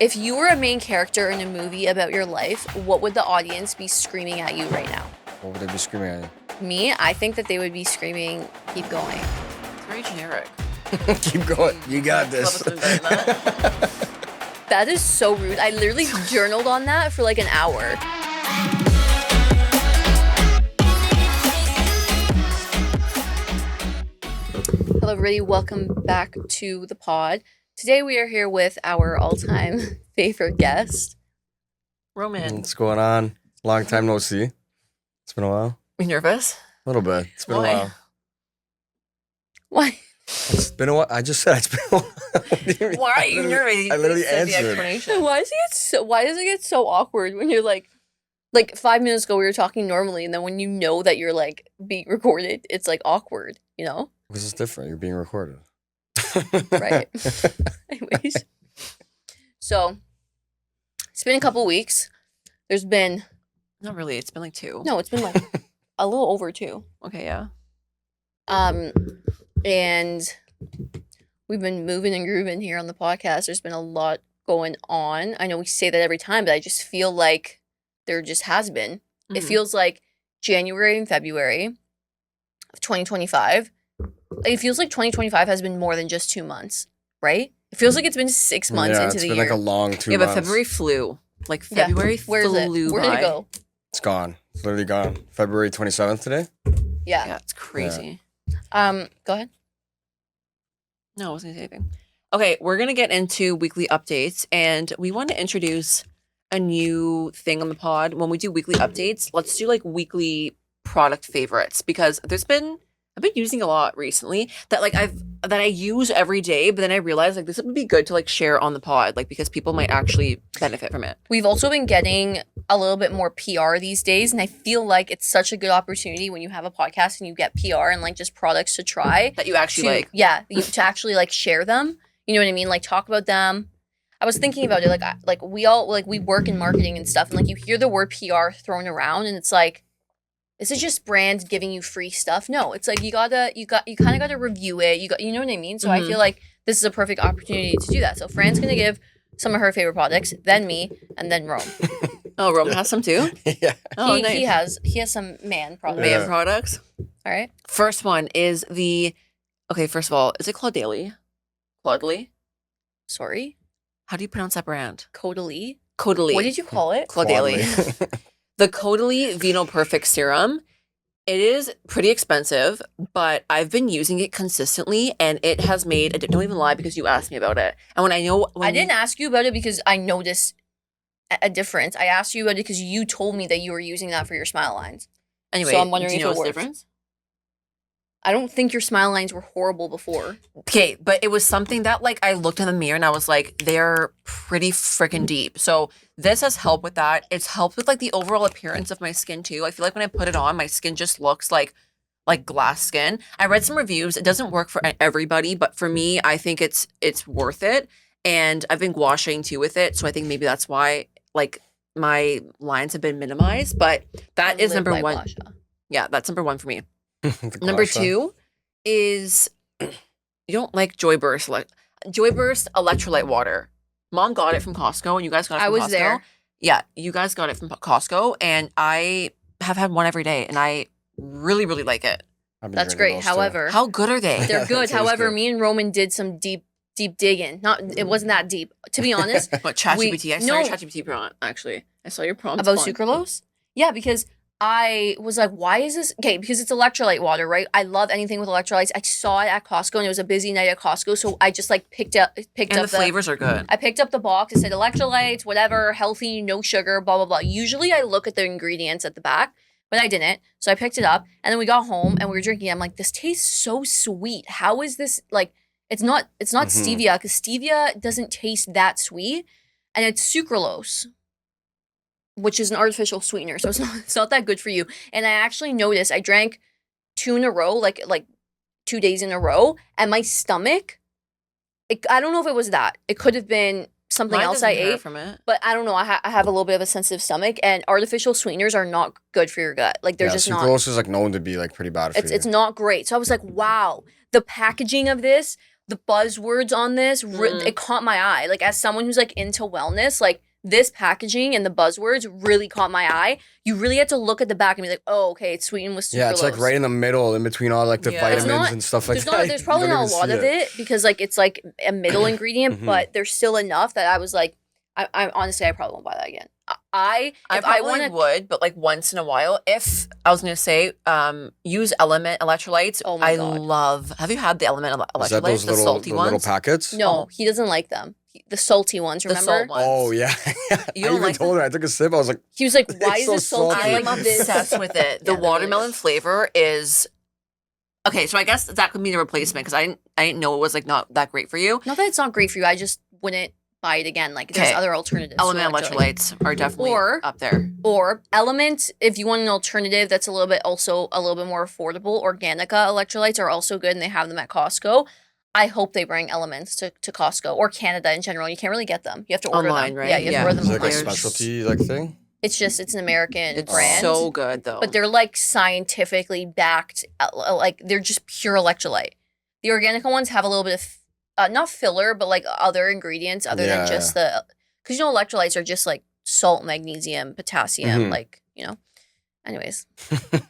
If you were a main character in a movie about your life, what would the audience be screaming at you right now? What would they be screaming at you? Me, I think that they would be screaming, keep going. It's very generic. Keep going. You got this. That is so rude. I literally journaled on that for like an hour. Hello everybody, welcome back to the pod. Today we are here with our all-time favorite guest, Roman. What's going on? Long time no see. It's been a while. You nervous? A little bit. It's been Why? a while. Why? It's been a while. I just said it's been a while. What do you mean? Why are you nervous? I literally Said the answered. explanation. Why does it get so awkward when you're like 5 minutes ago we were talking normally, and then when you know that you're like being recorded, it's like awkward, you know? Because it's different. You're being recorded. Right. Anyways. So, it's been a couple weeks. There's been... Not really. It's been like 2. No, it's been like a little over 2. Okay, yeah. And we've been moving and grooving here on the podcast. There's been a lot going on. I know we say that every time, but I just feel like there just has been. It Mhm. feels like January and February of 2025. It feels like 2025 has been more than just 2 months, right? It feels like it's been 6 months yeah, into it's the been year. like a long 2 Yeah, months. but February flew. Like Yeah. February Where is it? flew Where did by. it go? It's gone. It's literally gone. February 27th today. Yeah. Yeah, it's crazy. Go ahead. No, I wasn't going to say anything. Okay, we're going to get into weekly updates, and we want to introduce a new thing on the pod. When we do weekly updates, let's do like weekly product favorites, because I've been using a lot recently that I use every day, but then I realized like this would be good to like share on the pod, like because people might actually benefit from it. We've also been getting a little bit more PR these days, and I feel like it's such a good opportunity when you have a podcast and you get PR and like just products to try. That you actually To actually like share them. You know what I mean? Like talk about them. I was thinking about it, we work in marketing and stuff, and like you hear the word PR thrown around, and it's like, is it just brands giving you free stuff? No, it's like you kind of gotta review it. You know what I mean? So I feel like this is a perfect opportunity to do that. So Fran's gonna give some of her favorite products, then me, and then Rome. Oh, Roman has some too. Yeah. Oh, he nice. he has some man products. Man Yeah. products. All right. First one is first of all, is it Claudely? Claudely? Sorry. How do you pronounce that brand? Caudalie. Caudalie. What did you call it? Claudely. The Caudalie Vino Perfect Serum. It is pretty expensive, but I've been using it consistently, and it has made don't even lie because you asked me about it. And I didn't ask you about it because I noticed a difference. I asked you about it because you told me that you were using that for your smile lines. Anyway, So I'm wondering do you if know it what's works. the difference? I don't think your smile lines were horrible before. Okay, but it was something that like I looked in the mirror and I was like, they're pretty freaking deep. So this has helped with that. It's helped with like the overall appearance of my skin too. I feel like when I put it on, my skin just looks like glass skin. I read some reviews. It doesn't work for everybody, but for me, I think it's worth it. And I've been gua shaing too with it, so I think maybe that's why like my lines have been minimized. But that is Live number by one. Blasha. Yeah, that's number one for me. The Number Glasha. 2 is you don't like Joyburst electrolyte water. Mom got it from Costco, and you guys got it I from was Costco. there. Yeah, you guys got it from Costco, and I have had one every day, and I really, really like it. I've been That's drinking great. those, too. However, How good are they? they're That good. tastes However, good. me and Roman did some deep digging. It wasn't that deep, to be honest. What, ChatGPT? I saw no. your ChatGPT prompt, actually. I saw your prompt. About sucralose? Yeah, because I was like, why is this? Okay, because it's electrolyte water, right? I love anything with electrolytes. I saw it at Costco, and it was a busy night at Costco, so I just like picked And up the flavors are good. I picked up the box. It said electrolytes, whatever, healthy, no sugar, blah, blah, blah. Usually I look at the ingredients at the back, but I didn't. So I picked it up, and then we got home and we were drinking it. I'm like, this tastes so sweet. How is this like, it's not stevia, because stevia doesn't taste that sweet, and it's sucralose, which is an artificial sweetener. So it's not that good for you. And I actually noticed I drank 2 in a row, like 2 days in a row, and my stomach, I don't know if it was that. It could have been something Mine else I doesn't hurt ate. from it. But I don't know. I have a little bit of a sensitive stomach, and artificial sweeteners are not good for your gut. Like they're just not. Sucralose is like known to be like pretty bad for you. It's not great. So I was like, wow, the packaging of this, the buzzwords on this, it caught my eye. Like as someone who's like into wellness, like this packaging and the buzzwords really caught my eye. You really had to look at the back and be like, oh, okay, it's sweetened with sucralose. Yeah, it's like right in the middle, in between all like the vitamins not- and stuff like There's that. not. There's probably You don't not a even lot see of it because like it's like a middle ingredient, Mhm. but there's still enough that I was like, I honestly I probably won't buy that again. If I I probably want to, would, but like once in a while. If I was gonna say, use Element electrolytes. Oh my I God. love. Have you had the Element electrolytes? Is that those the little, salty the ones. little packets? no, he doesn't like them. The salty ones, The remember? salt ones. Oh yeah. You I don't even like told her. I took a sip. I was like, He was like, why It's is so this salty? salty. I am like this? obsessed with it. The Yeah, they're really watermelon good. flavor is okay. So I guess that could be the replacement because I didn't know it was like not that great for you. Not that it's not great for you. I just wouldn't buy it again. Like there's Okay. other alternatives. to Element electrolyte. electrolytes are definitely Or- up there. Or Element, if you want an alternative that's a little bit more affordable, Organica electrolytes are also good and they have them at Costco. I hope they bring Elements to Costco or Canada in general. You can't really get them. You have to order Online, them. right? Yeah, you have Yeah. to order is them it like a online. There's- specialty like thing? It's an American It's brand. so good though. But they're like scientifically backed, like they're just pure electrolyte. The Organica ones have a little bit of, not filler, but like other ingredients other Yeah, than just because electrolytes are just like salt, magnesium, potassium, Mhm. like, anyways.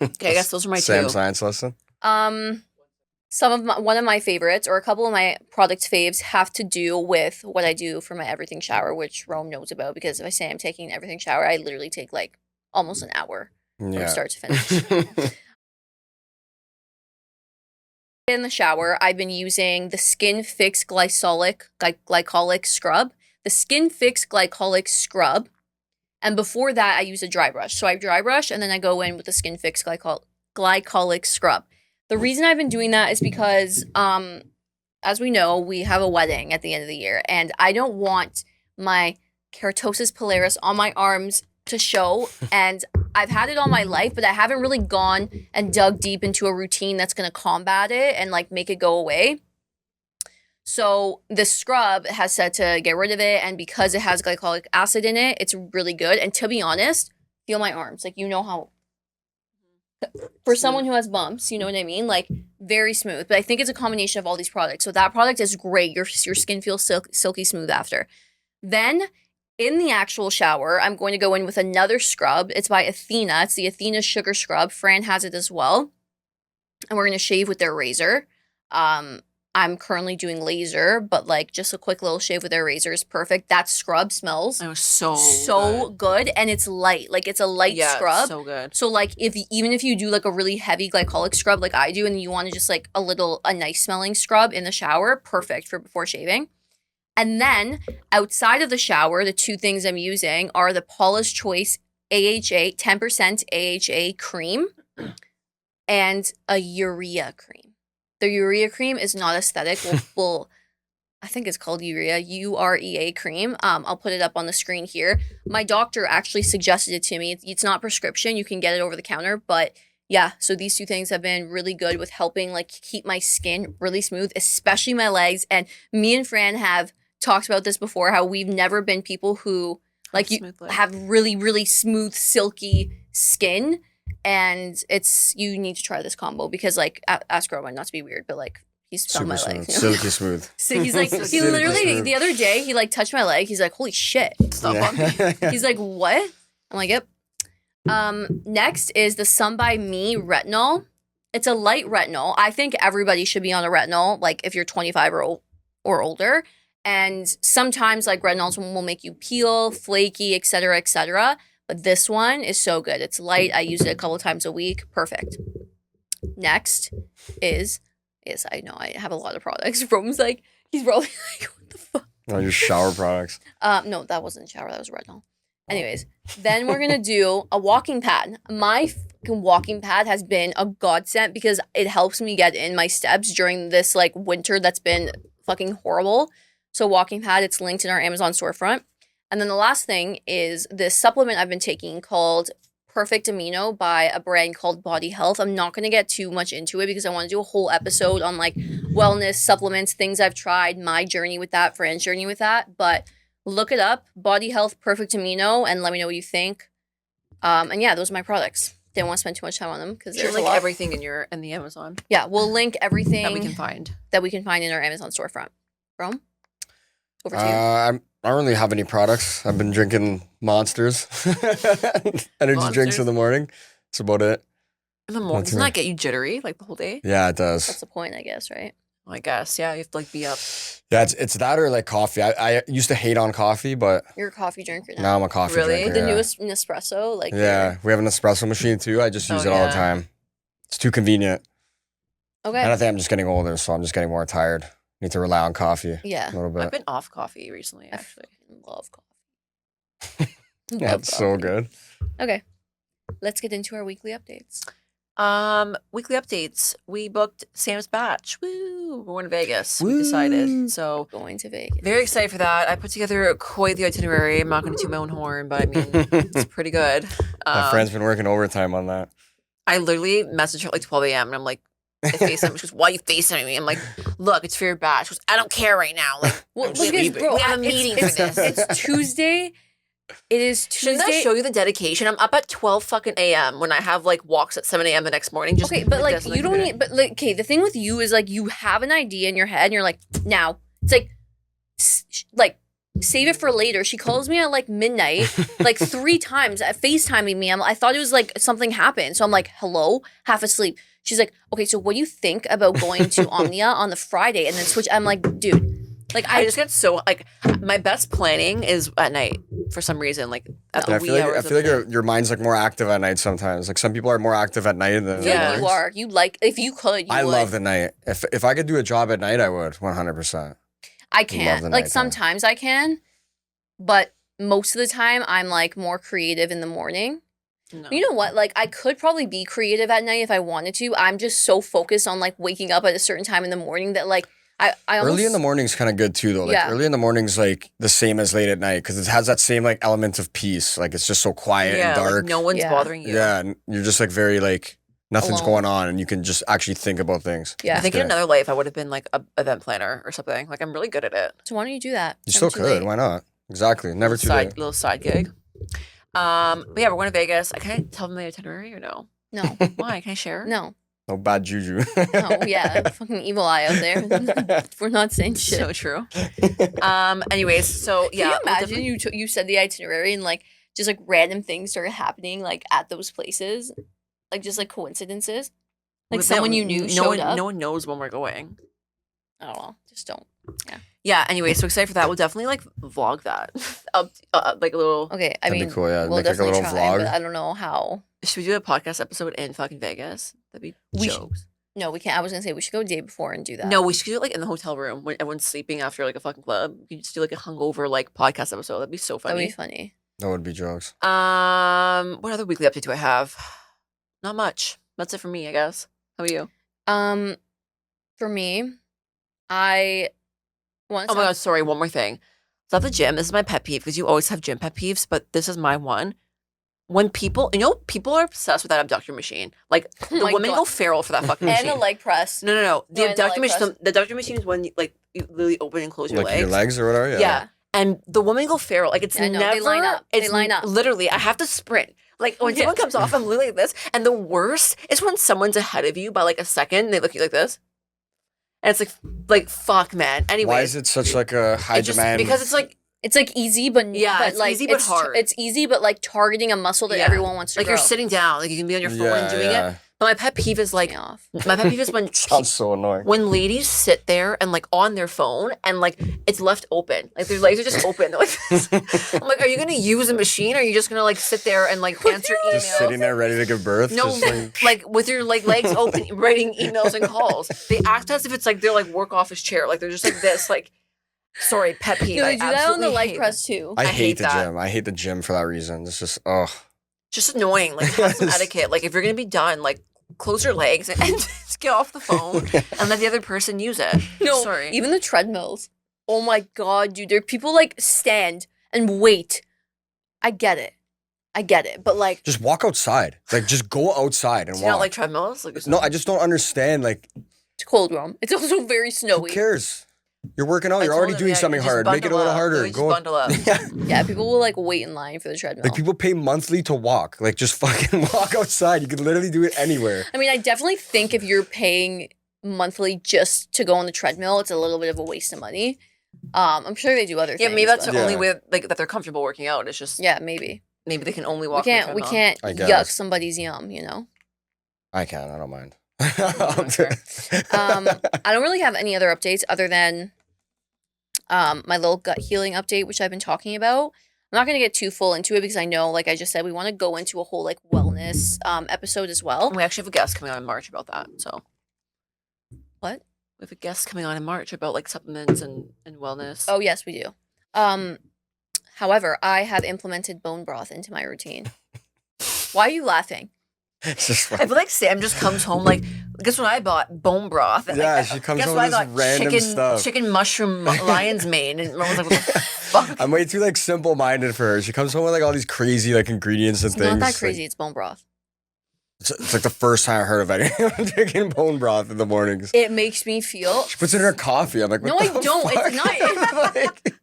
okay, I guess those are my Sam two. science lesson. One of my favorites or a couple of my product faves have to do with what I do for my everything shower, which Rome knows about because if I say I'm taking an everything shower, I literally take like almost an hour from Yeah. start to finish. In the shower, I've been using the Skin Fix glycolic scrub. The Skin Fix glycolic scrub. And before that, I use a dry brush. So I dry brush and then I go in with the Skin Fix glycolic scrub. The reason I've been doing that is because, as we know, we have a wedding at the end of the year, and I don't want my keratosis pilaris on my arms to show. And I've had it all my life, but I haven't really gone and dug deep into a routine that's going to combat it and like make it go away. So the scrub has said to get rid of it, and because it has glycolic acid in it, it's really good. And to be honest, feel my arms, like how. For someone who has bumps, you know what I mean? Like very smooth. But I think it's a combination of all these products. So that product is great. Your skin feels silky smooth after. Then in the actual shower, I'm going to go in with another scrub. It's by Athena. It's the Athena Sugar Scrub. Fran has it as well. And we're going to shave with their razor. I'm currently doing laser, but like just a quick little shave with their razor is perfect. That scrub smells It was so good, and it's light. Like it's a light scrub. So good. So like even if you do like a really heavy glycolic scrub like I do, and you want to just like a nice smelling scrub in the shower, perfect for before shaving. And then outside of the shower, the two things I'm using are the Paula's Choice AHA 10% AHA cream and a urea cream. The urea cream is not aesthetic. I think it's called urea, UREA cream. I'll put it up on the screen here. My doctor actually suggested it to me. It's not prescription. You can get it over the counter. But yeah, so these two things have been really good with helping like keep my skin really smooth, especially my legs. And me and Fran have talked about this before, how we've never been people who like have really, really smooth, silky skin. And you need to try this combo because like ask Roman, not to be weird, but like he's felt my Super legs. smooth. Silky smooth. So he's like, he Silky literally smooth. the other day he like touched my leg. He's like, holy shit, stop on me. He's like, what? I'm like, yep. Next is the Sun by Me retinol. It's a light retinol. I think everybody should be on a retinol, like if you're 25 or older. And sometimes like retinols will make you peel, flaky, etc., etc. But this one is so good. It's light. I use it a couple times a week. Perfect. Next is, yes, I know I have a lot of products. Rome's like, he's probably like, what the fuck? Oh, your shower products. No, that wasn't shower. That was retinol. Anyways, then we're going to do a walking pad. My fucking walking pad has been a godsend because it helps me get in my steps during this like winter that's been fucking horrible. So walking pad, it's linked in our Amazon storefront. And then the last thing is this supplement I've been taking called Perfect Amino by a brand called Body Health. I'm not going to get too much into it because I want to do a whole episode on like wellness, supplements, things I've tried, my journey with that, Fran's journey with that. But look it up, Body Health Perfect Amino, and let me know what you think. And yeah, those are my products. Didn't want to spend too much time on them because Should there's a link lot. everything in the Amazon Yeah, we'll link everything that we can find. in our Amazon storefront. Rome, over to you. I don't really have any products. I've been drinking Monsters, energy drinks in the morning. That's about it. In the morning, doesn't that get you jittery like the whole day? Yeah, it That's does. the point, I guess, right? I guess, yeah. You have to like be up. Yeah, it's that or like coffee. I used to hate on coffee, but You're a coffee drinker now. now I'm a coffee Really? drinker. The yeah. newest Nespresso, like Yeah, we have an espresso machine too. I just use Oh, it all the yeah. time. It's too convenient. Okay. And I think I'm just getting older, so I'm just getting more tired. Need to rely on coffee Yeah. a little I've bit. been off coffee recently, I actually. fucking love coffee. Yeah, Love it's so coffee. good. Okay. Let's get into our weekly updates. Weekly updates. We booked Sam's batch. Woo! We're going to Vegas. We Woo. decided. So Going to Vegas. very excited for that. I put together quite the itinerary. I'm not going to toot my own horn, but I mean, it's pretty good. My friend's been working overtime on that. I literally messaged her at like 12 a.m. and I'm like, I FaceTime. She goes, "Why are you FaceTiming me?" I'm like, "Look, it's for your batch." She goes, "I don't care right now." Like, Well, we, because, bro, we have a it's- meeting it's, for this. It's Tuesday. It is Shouldn't Tuesday. that show you the dedication? I'm up at 12 fucking a.m. when I have like walks at 7 a.m. the next morning. Just Okay, but like this, you don't need. But like, okay, the thing with you is like you have an idea in your head, and you're like, now it's like save it for later. She calls me at like midnight, like 3 times, FaceTiming me. I thought it was like something happened, so I'm like, hello, half asleep. She's like, okay, so what do you think about going to Omnia on the Friday and then switch? I'm like, dude, like I just get so like my best planning is at night for some reason. Like at the Yeah, wee hours. I feel like your mind's like more active at night sometimes. Like some people are more active at night than I in feel the like Yeah. you mornings. are. You like if you could. You I would. love the night. If I could do a job at night, I would 100%. I can't. the Like nighttime. sometimes I can, but most of the time I'm like more creative in the morning. No. You know what? Like I could probably be creative at night if I wanted to. I'm just so focused on like waking up at a certain time in the morning that like I almost, Early in the morning's kind of good too, though. Like Yeah. early in the morning's like the same as late at night because it has that same like element of peace. Like it's just so quiet yeah, and dark. like no one's Yeah. bothering you. Yeah, and you're just like very like nothing's Alone. going on, and you can just actually think about things. Yeah. I think in good. another life I would have been like a event planner or something. Like I'm really good at it. So why don't you do that? You Never still too could. late. Why not? Exactly. Never too late. Little side gig. But yeah, we're going to Vegas. Can I tell them the itinerary or no? No, Why? Can I share? no, No bad juju. no. Yeah, fucking evil eye out there. We're not saying shit. So true. Anyways, so yeah. Can you we'll imagine you said the itinerary and like just like random things started happening like at those places, like just like coincidences, like But someone no- you knew no showed one, up. No one knows when we're going. I don't know. Just don't. Yeah. Anyway, so excited for that. We'll definitely like vlog that. Like a little. Okay, I That'd be mean, cool, yeah. we'll Make, like, a definitely little try, vlog. but I don't know how. Should we do a podcast episode in fucking Vegas? That'd be We sh- jokes. No, we can't. I was gonna say we should go a day before and do that. No, we should do it like in the hotel room when everyone's sleeping after like a fucking club. We could just do like a hungover like podcast episode. That'd be so that'd funny. be funny. That would be jokes. What other weekly update do I have? Not much. That's it for me, I guess. How about you? For me, I want. Oh my god, sorry, one more thing. So at the gym, this is my pet peeve because you always have gym pet peeves, but this is my one. When people, people are obsessed with that abductor machine. Like Oh the my women God. go feral for that fucking and machine. the leg press. No. No, The and the abductor leg machine. press. The abductor machine is when you, like you literally open and close your Like your legs or whatever? Yeah. And the women go feral. Like it's Yeah, I know. never. They line up. They It's line up. Literally, I have to sprint. Like when Yeah. someone comes off, I'm literally like this. And the worst is when someone's ahead of you by like a second. And they look at you like this, and it's like fuck, man. Anyway, Why is it such like a high Because demand? it's like It's like easy, but Yeah, but it's like easy but hard. It's easy, but like targeting a muscle that Yeah. everyone wants to like grow. you're sitting down. Like you can be on your phone and doing it. But my pet peeve is like Me off. my pet peeve is when Sounds so annoying. when ladies sit there and like on their phone and like it's left open, like their legs are just open. They're like this. I'm like, are you gonna use a machine? Or are you just gonna like sit there and like answer emails? Just sitting there ready to give birth. No, Just like, like with your like legs open, writing emails and calls. They act as if it's like their like work office chair. Like they're just like this. Like, sorry, pet peeve. No, I they do that on the absolutely leg hate press too. I I hate hate the that. gym. I hate the gym for that reason. It's just Just annoying. Like have some etiquette. Like if you're gonna be done, like close your legs and just get off the phone and let the other person use it. No, sorry. even the treadmills. Oh my god, dude! There are people like stand and wait. I get it, but like just walk outside. Like just go outside and Do walk. you not like treadmills? Like no, I just don't understand. Like it's cold, Rome. It's also very who snowy. cares? You're working out. I You're told already him, doing yeah, something you just hard. Make it a bundle little up. harder. Literally just bundle up. Yeah. Yeah, people will like wait in line for the treadmill. Like people pay monthly to walk. Like just fucking walk outside. You could literally do it anywhere. I mean, I definitely think if you're paying monthly just to go on the treadmill, it's a little bit of a waste of money. I'm sure they do other Yeah, things. maybe that's but- the only way like that they're comfortable working out. It's just Yeah, maybe. maybe they can only We walk. on the can't. We treadmill. can't I yuck guess. somebody's yum. You know. I can. I don't mind. Sure. I don't really have any other updates other than my little gut healing update, which I've been talking about. I'm not going to get too full into it because I know, like I just said, we want to go into a whole like wellness episode as well. We actually have a guest coming on in March about that. So What? we have a guest coming on in March about like supplements and wellness. Oh, yes, we do. However, I have implemented bone broth into my routine. Why are you laughing? It's just I feel like Sam just comes home like, guess what I bought? Bone broth. And, Yeah, like, she comes guess home what with I this got? random stuff. Chicken mushroom lion's mane. And I was like, what the fuck? I'm way too like simple minded for her. She comes home with like all these crazy like ingredients and It's things. not that like, crazy. It's bone broth. it's like the first time I heard of anyone drinking bone broth in the mornings. It makes me feel. She puts it in her coffee. I'm like, what No, I the don't. It's fuck? not- Like,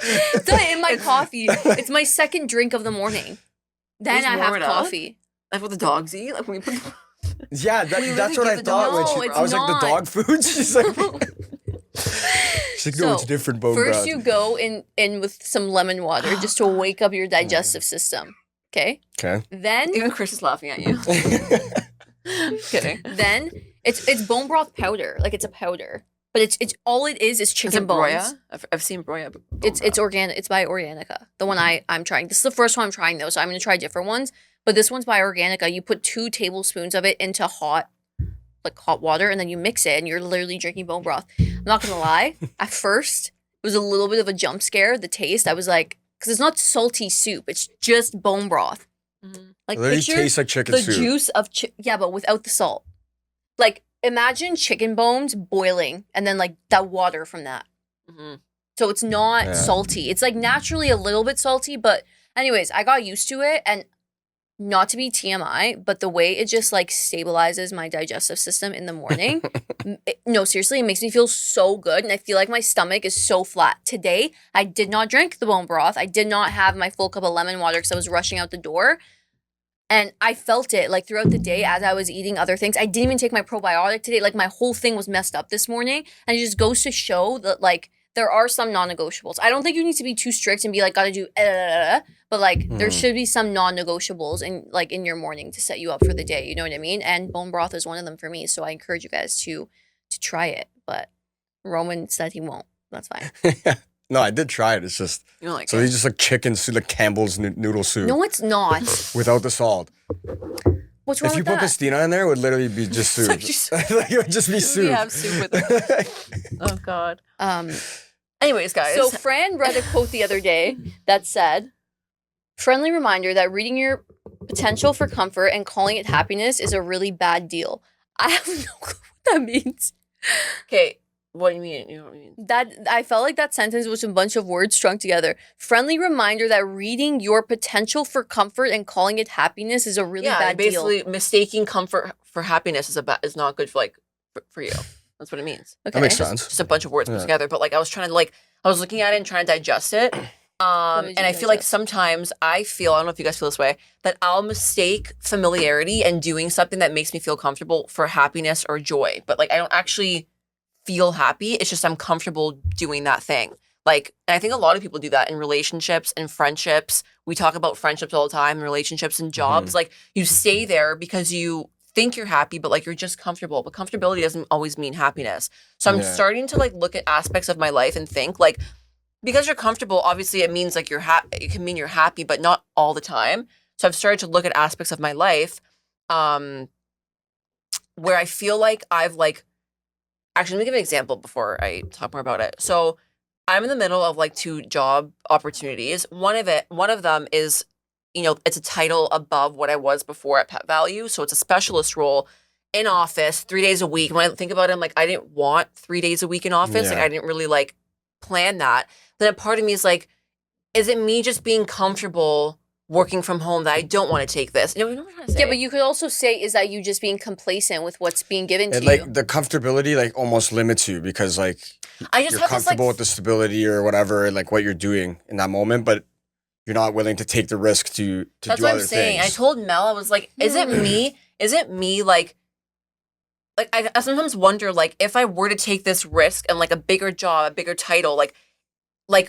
It's not in my coffee. It's my second drink of the morning. Then Just I warm have it up? coffee. Like what the dogs eat? Like when we put yeah, We that's literally what I give the thought when dog- she. No, it's I was like, not. the dog food. She's like, no, it's So, different bone First, broth. you go in with some lemon water just to wake up your digestive system. Okay. Okay. Then even Chris is laughing at you. Kidding. then it's bone broth powder. Like it's a powder, but it's all it is Is chicken it bones. Broya? I've seen Broya. bone It's broth. organic. It's by Organica. The one I'm trying. This is the first one I'm trying though, so I'm gonna try different ones. But this one's by Organica. You put 2 tablespoons of it into hot water, and then you mix it, and you're literally drinking bone broth. I'm not gonna lie. At first, it was a little bit of a jump scare. The taste, I was like, because it's not salty soup. It's just bone broth. Mhm. Like It literally picture tastes like chicken the soup. juice of yeah, but without the salt. Like imagine chicken bones boiling, and then like that water from that. Mhm. So it's not Yeah. salty. It's like naturally a little bit salty, but anyways, I got used to it, and not to be TMI, but the way it just like stabilizes my digestive system in the morning. No, seriously, it makes me feel so good, and I feel like my stomach is so flat. Today, I did not drink the bone broth. I did not have my full cup of lemon water because I was rushing out the door. And I felt it like throughout the day as I was eating other things. I didn't even take my probiotic today. Like my whole thing was messed up this morning. And it just goes to show that like there are some non-negotiables. I don't think you need to be too strict and be like, gotta do, but like there Mhm. should be some non-negotiables in your morning to set you up for the day. You know what I mean? And bone broth is one of them for me. So I encourage you guys to try it. But Roman said he won't. That's fine. No, I did try it. It's just You know, like so they just like chicken soup, like Campbell's noodle soup No, it's not. without the salt. What's wrong If you with put that? Christina in there, it would literally be just soup. like she's- Like, it would just be We soup. have soup with oh god. Anyways, guys. So Fran read a quote the other day that said, "Friendly reminder that reading your potential for comfort and calling it happiness is a really bad deal." I have no clue what that means. okay, what do you mean? You know what I mean? That I felt like that sentence was a bunch of words strung together. Friendly reminder that reading your potential for comfort and calling it happiness is a really bad deal. basically mistaking comfort for happiness is not good for for you. That's what it means. Okay. That makes sense. Just a bunch of words put Yeah. together. But like I was trying to I was looking at it and trying to digest it. did And you I feel like digest? sometimes I don't know if you guys feel this way, that I'll mistake familiarity and doing something that makes me feel comfortable for happiness or joy. But like I don't actually feel happy. It's just I'm comfortable doing that thing. Like, and I think a lot of people do that in relationships and friendships. We talk about friendships all the time, relationships and jobs. Like you stay there because you think you're happy, but like you're just comfortable. But comfortability doesn't always mean happiness. So I'm Yeah. starting to like look at aspects of my life and think like, because you're comfortable, obviously it means like it can mean you're happy, but not all the time. So I've started to look at aspects of my life where I feel like I've like, actually, let me give an example before I talk more about it. So I'm in the middle of like 2 job opportunities. One of them is, it's a title above what I was before at Pet Value. So it's a specialist role in office 3 days a week. When I think about it, I'm like, I didn't want 3 days a week in office. Like Yeah. I didn't really like plan that. Then a part of me is like, is it me just being comfortable working from home that I don't want to take this. You know what I'm trying to say? Yeah, but you could also say, is that you just being complacent with what's being given to And you? like the comfortability like almost limits you because like I just you're have this, comfortable like, with the stability or whatever and like what you're doing in that moment, but you're not willing to take the risk to that's do what other I'm saying. things. I told Mel, I was like, is it me? Is it me like I sometimes wonder like if I were to take this risk and like a bigger job, a bigger title, like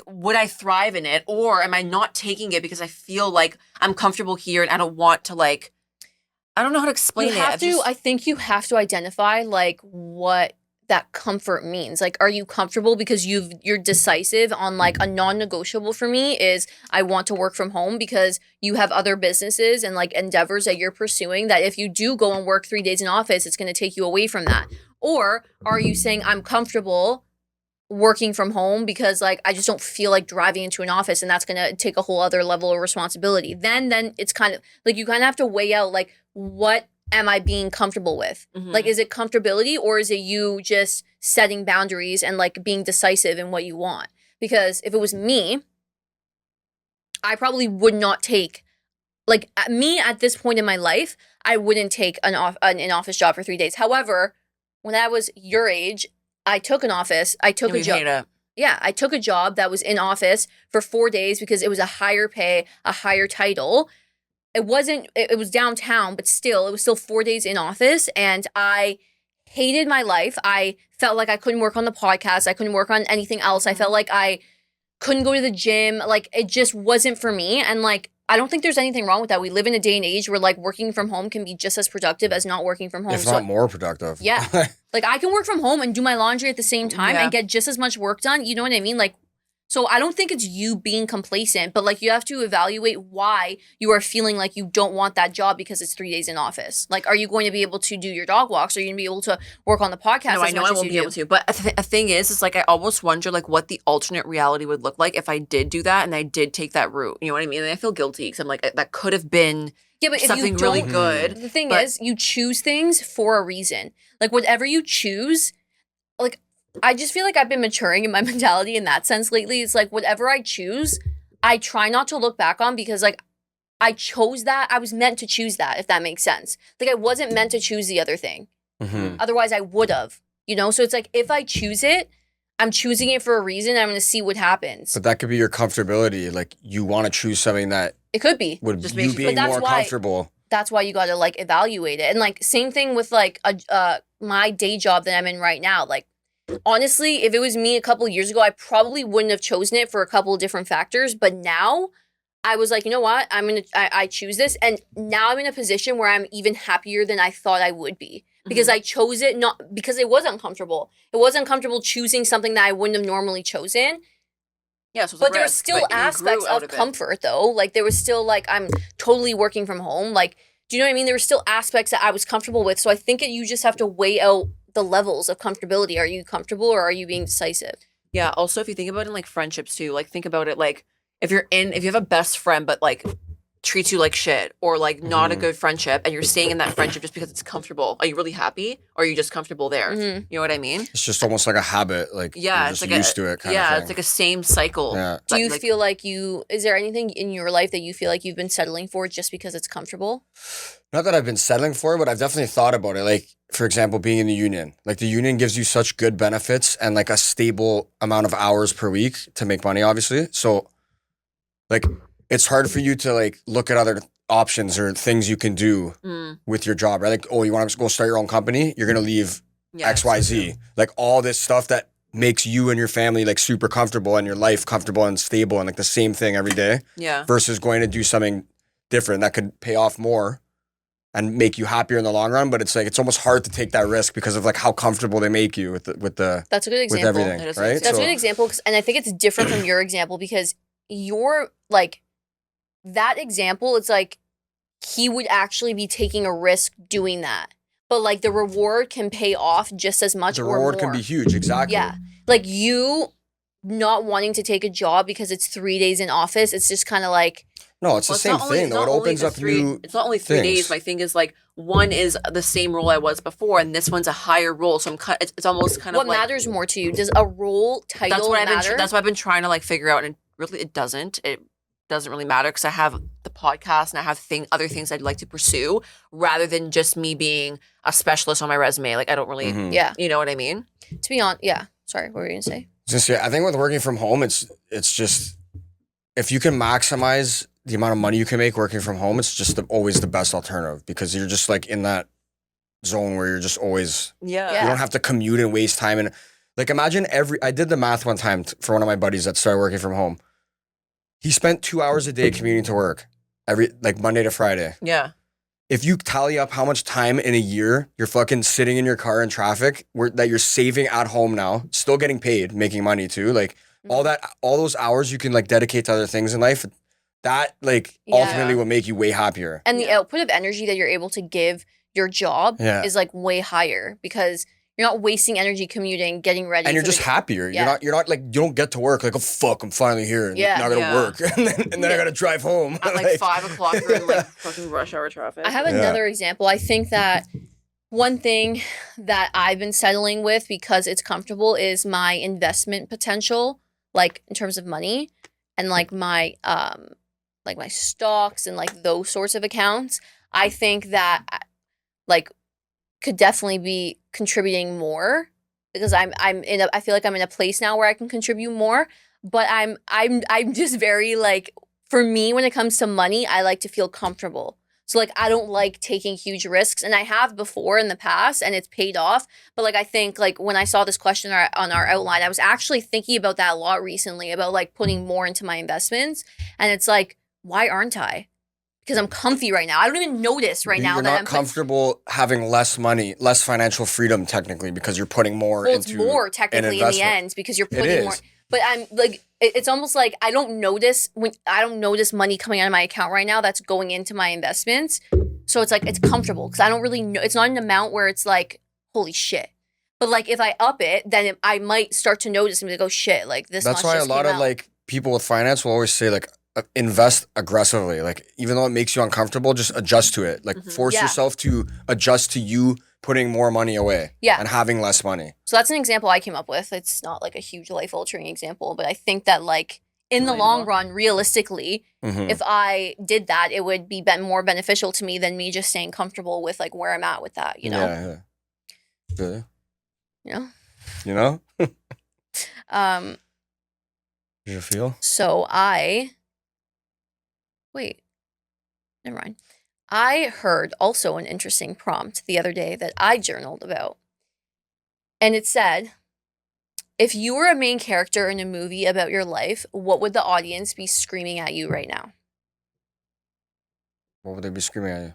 would I thrive in it, or am I not taking it because I feel like I'm comfortable here and I don't want to like I don't know how to explain You it. have to, I think you have to identify like what that comfort means. Like, are you comfortable because you're decisive on like a non-negotiable for me is I want to work from home because you have other businesses and like endeavors that you're pursuing that if you do go and work 3 days in office, it's going to take you away from that. Or are you saying I'm comfortable working from home because like I just don't feel like driving into an office and that's going to take a whole other level of responsibility. Then it's kind of like you kind of have to weigh out like what am I being comfortable with? Mhm. Like is it comfortability or is it you just setting boundaries and like being decisive in what you want? Because if it was me, I probably would not take like me at this point in my life, I wouldn't take an office job for 3 days. However, when I was your age, I took an office. I took a job. Yeah, I took a job that was in office for 4 days because it was a higher pay, a higher title. It was downtown, but still, it was still 4 days in office. And I hated my life. I felt like I couldn't work on the podcast. I couldn't work on anything else. I felt like I couldn't go to the gym. Like it just wasn't for me. And like, I don't think there's anything wrong with that. We live in a day and age where like working from home can be just as productive as not working from home. If not more productive. Yeah. Like I can work from home and do my laundry at the same time Yeah. and get just as much work done. You know what I mean? Like, so I don't think it's you being complacent, but like you have to evaluate why you are feeling like you don't want that job because it's 3 days in office. Like, are you going to be able to do your dog walks? Are you going to be able to work on the podcast? No, I know I won't be able to. But a thing is like I almost wonder like what the alternate reality would look like if I did do that and I did take that route. You know what I mean? And I feel guilty because I'm like that could have been Yeah, but if something you don't, really good. the thing but- is, you choose things for a reason. Like whatever you choose, like I just feel like I've been maturing in my mentality in that sense lately. It's like whatever I choose, I try not to look back on because like I chose that. I was meant to choose that, if that makes sense. Like I wasn't meant to choose the other thing. Mhm. Otherwise I would have, you know? So it's like if I choose it, I'm choosing it for a reason. I'm going to see what happens. But that could be your comfortability. Like you want to choose something that It could be. would Just you makes you- being But that's more why- comfortable. That's why you got to like evaluate it. And like same thing with like my day job that I'm in right now. Like honestly, if it was me a couple of years ago, I probably wouldn't have chosen it for a couple of different factors. But now I was like, you know what? I choose this. And now I'm in a position where I'm even happier than I thought I would be. Because I chose it not because it was uncomfortable. It was uncomfortable choosing something that I wouldn't have normally chosen. Yeah, so it's a But there were risk, still but you grew aspects out of it. comfort though. Like there was still like I'm totally working from home. Like, do you know what I mean? There were still aspects that I was comfortable with. So I think you just have to weigh out the levels of comfortability. Are you comfortable or are you being decisive? Yeah, also if you think about it in like friendships too, like think about it like if you have a best friend but like treats you like shit or like not a good friendship and you're staying in that friendship just because it's comfortable. Are you really happy or are you just comfortable there? Mhm. You know what I mean? It's just almost like a habit. Like Yeah, you're it's just like used to it kind of yeah, thing. it's like a same cycle. Yeah. Do you like, feel like is there anything in your life that you feel like you've been settling for just because it's comfortable? Not that I've been settling for it, but I've definitely thought about it. Like, for example, being in the union. Like, the union gives you such good benefits and, like, a stable amount of hours per week to make money, obviously. So, like, it's hard for you to, like, look at other options or things you can do with your job, right? Like, oh, you want to go start your own company? You're going to leave yeah, XYZ. Like, all this stuff that makes you and your family, like, super comfortable and your life comfortable and stable and, like, the same thing every day yeah. versus going to do something different that could pay off more and make you happier in the long run, but it's like it's almost hard to take that risk because of like how comfortable they make you with the That's a good with example. everything, That is a right? good That's So a good example, and I think it's different from your example because your like that example, it's like he would actually be taking a risk doing that, but like the reward can pay off just as much the or reward more. can be huge, exactly. Yeah, like you not wanting to take a job because it's 3 days in office. It's just kind of like No, it's the same thing though. It opens up new. It's not only 3 days. things. My thing is like one is the same role I was before, and this one's a higher role. So it's almost kind what of like matters more to you. Does a role title that's what matter? that's what I've been trying to like figure out, and really it doesn't. doesn't really matter because I have the podcast and I have other things I'd like to pursue rather than just me being a specialist on my resume. Like I don't really, Yeah. you know what I mean? To be honest, yeah. Sorry, what were you gonna say? Just I think with working from home, it's just if you can maximize the amount of money you can make working from home, it's just always the best alternative because you're just like in that zone where you're just always Yeah. you don't have to commute and waste time. And like imagine I did the math one time for one of my buddies that started working from home. He spent 2 hours a day commuting to work like Monday to Friday. Yeah. If you tally up how much time in a year you're fucking sitting in your car in traffic that you're saving at home now, still getting paid, making money too, like all those hours you can like dedicate to other things in life, that like ultimately will make you way happier. And the output of energy that you're able to give your job Yeah. is like way higher because you're not wasting energy commuting, getting ready. And you're for just the- happier. Yeah. You're not like, you don't get to work like, oh fuck, I'm finally here. And Yeah. now I gotta Yeah. work. and then I gotta drive home. At like 5 o'clock, you're in like fucking rush hour traffic. I have another example. I think that one thing that I've been settling with because it's comfortable is my investment potential, like in terms of money and like my stocks and like those sorts of accounts. I think that like could definitely be contributing more because I feel like I'm in a place now where I can contribute more, but I'm just very like, for me when it comes to money, I like to feel comfortable. So like I don't like taking huge risks, and I have before in the past and it's paid off, but like I think like when I saw this question on our outline, I was actually thinking about that a lot recently about like putting more into my investments, and it's like, why aren't I? Because I'm comfy right now. I don't even notice right now you're that not I'm comfortable having less money, less financial freedom technically because you're putting more well, it's into more technically in the investment. end because you're It putting is. more. But I'm like, it's almost like I don't notice money coming out of my account right now that's going into my investments. So it's like it's comfortable because I don't really know. It's not an amount where it's like holy shit. But like if I up it, then I might start to notice and be like, oh shit, like this. That's much why a just lot came of out. like people with finance will always say like invest aggressively. Like even though it makes you uncomfortable, just adjust to it. Like force Yeah. yourself to adjust to you putting more money away. Yeah. And having less money. So that's an example I came up with. It's not like a huge life altering example, but I think that like in the long Relatable. run, realistically, Mhm. if I did that, it would be more beneficial to me than me just staying comfortable with like where I'm at with that, you know? Yeah. Really? You know? You know? Um, Did you feel? so wait, never mind. I heard also an interesting prompt the other day that I journaled about. And it said, if you were a main character in a movie about your life, what would the audience be screaming at you right now? What would they be screaming at you?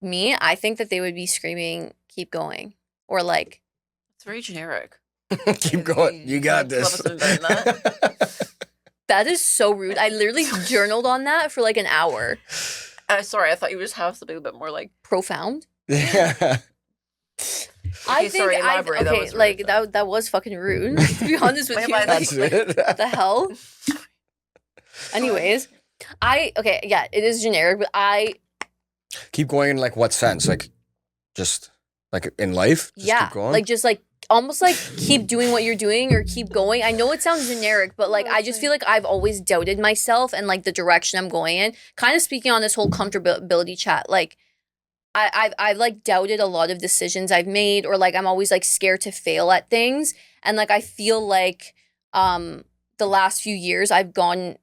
Me, I think that they would be screaming, keep going. Or like, It's very generic. Keep going. You got Love this. us to better than that. that is so rude. I literally journaled on that for like an hour. Sorry, I thought you would just have something a bit more like. Profound. Yeah. I Okay, think sorry, elaborate. That okay, was rude, like though. that was fucking rude. To be honest with My you, bad. like, That's it. what the hell? Anyways, it is generic, but Keep going in like what sense? Like just like in life? Just keep going? like just like almost like keep doing what you're doing or keep going. I know it sounds generic, but like I just feel like I've always doubted myself and like the direction I'm going in. Kind of speaking on this whole comfortability chat, like I've like doubted a lot of decisions I've made, or like I'm always like scared to fail at things. And like I feel like the last few years I've gone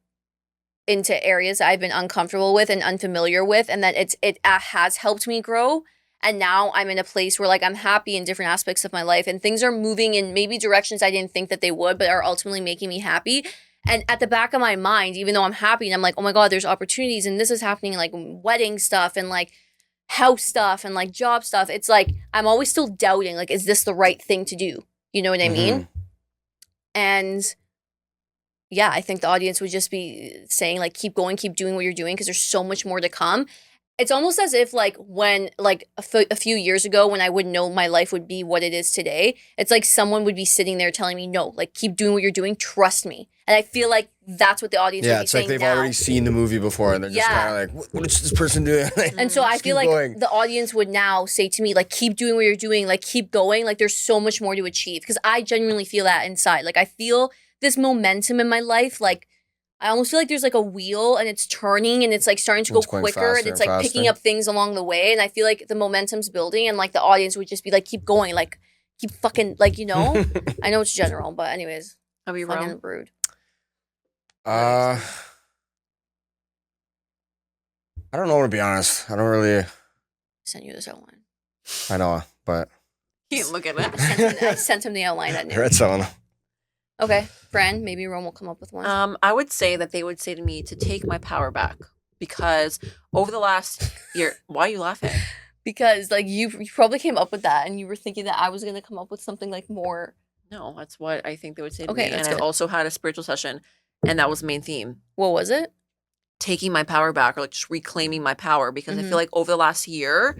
into areas I've been uncomfortable with and unfamiliar with, and that it has helped me grow. And now I'm in a place where like I'm happy in different aspects of my life, and things are moving in maybe directions I didn't think that they would, but are ultimately making me happy. And at the back of my mind, even though I'm happy and I'm like, oh my God, there's opportunities and this is happening, like wedding stuff and like house stuff and like job stuff. It's like, I'm always still doubting, like, is this the right thing to do? You know what I mean? And yeah, I think the audience would just be saying like, keep going, keep doing what you're doing, because there's so much more to come. It's almost as if like when like a few years ago when I would know my life would be what it is today, it's like someone would be sitting there telling me, no, like keep doing what you're doing, trust me. And I feel like that's what the audience would be it's like saying they've now. already seen the movie before and they're just Yeah. kind of like, what is this person doing? And so I Just feel keep like going. the audience would now say to me, like, keep doing what you're doing, like, keep going. Like, there's so much more to achieve. Because I genuinely feel that inside. Like, I feel this momentum in my life. Like, I almost feel like there's like a wheel and it's turning and it's like starting to go It's going quicker and faster it's and like picking faster. up things along the way. And I feel like the momentum's building and like the audience would just be like, keep going, like keep fucking like, you know? I know it's general, but anyways, How you fucking wrong? rude. I don't know, to be honest. I don't really. Send you this outline. I know, but He look at I sent him the outline at I noon. read someone. Okay, friend, maybe Rome will come up with one. I would say that they would say to me to take my power back because over the last year, why are you laughing? Because like you probably came up with that and you were thinking that I was gonna come up with something like more. No, that's what I think they would say to Okay, me. that's And I've good. also had a spiritual session, and that was the main theme. What was it? Taking my power back, or like just reclaiming my power, because I Mhm. feel like over the last year,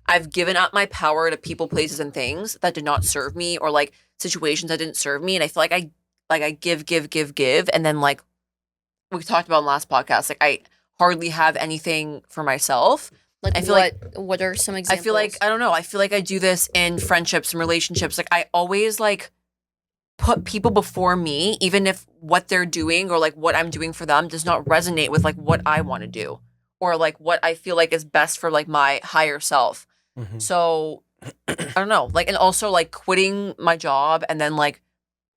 I've given up my power to people, places, and things that did not serve me, or like situations that didn't serve me. And I feel like I give, and then like we talked about in the last podcast, like I hardly have anything for myself. Like I feel like what are some I examples? feel like I don't know. I feel like I do this in friendships and relationships. Like I always like put people before me, even if what they're doing or like what I'm doing for them does not resonate with like what I want to do or like what I feel like is best for like my higher self. Mhm. So I don't know. Like, and also like quitting my job and then like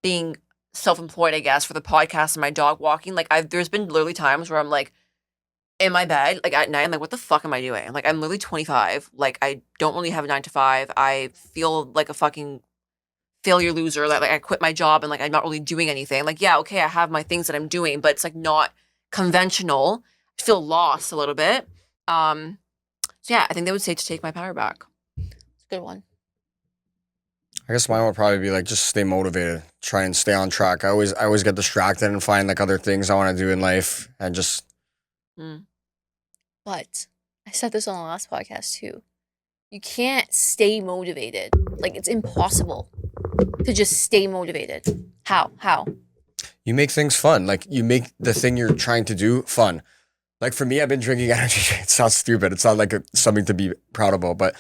being self-employed, I guess, for the podcast and my dog walking. Like there's been literally times where I'm like in my bed, like at night, I'm like, what the fuck am I doing? Like I'm literally 25. Like I don't really have a 9 to 5. I feel like a fucking failure loser. Like I quit my job and like I'm not really doing anything. Like, yeah, okay, I have my things that I'm doing, but it's like not conventional. I feel lost a little bit. So yeah, I think they would say to take my power back. It's a good one. I guess mine would probably be like just stay motivated, try and stay on track. I always get distracted and find like other things I want to do in life, and just But I said this on the last podcast too. You can't stay motivated. Like it's impossible to just stay motivated. How? you make things fun. Like you make the thing you're trying to do fun. Like for me, I've been drinking energy. It sounds stupid. It's not like something to be proud about,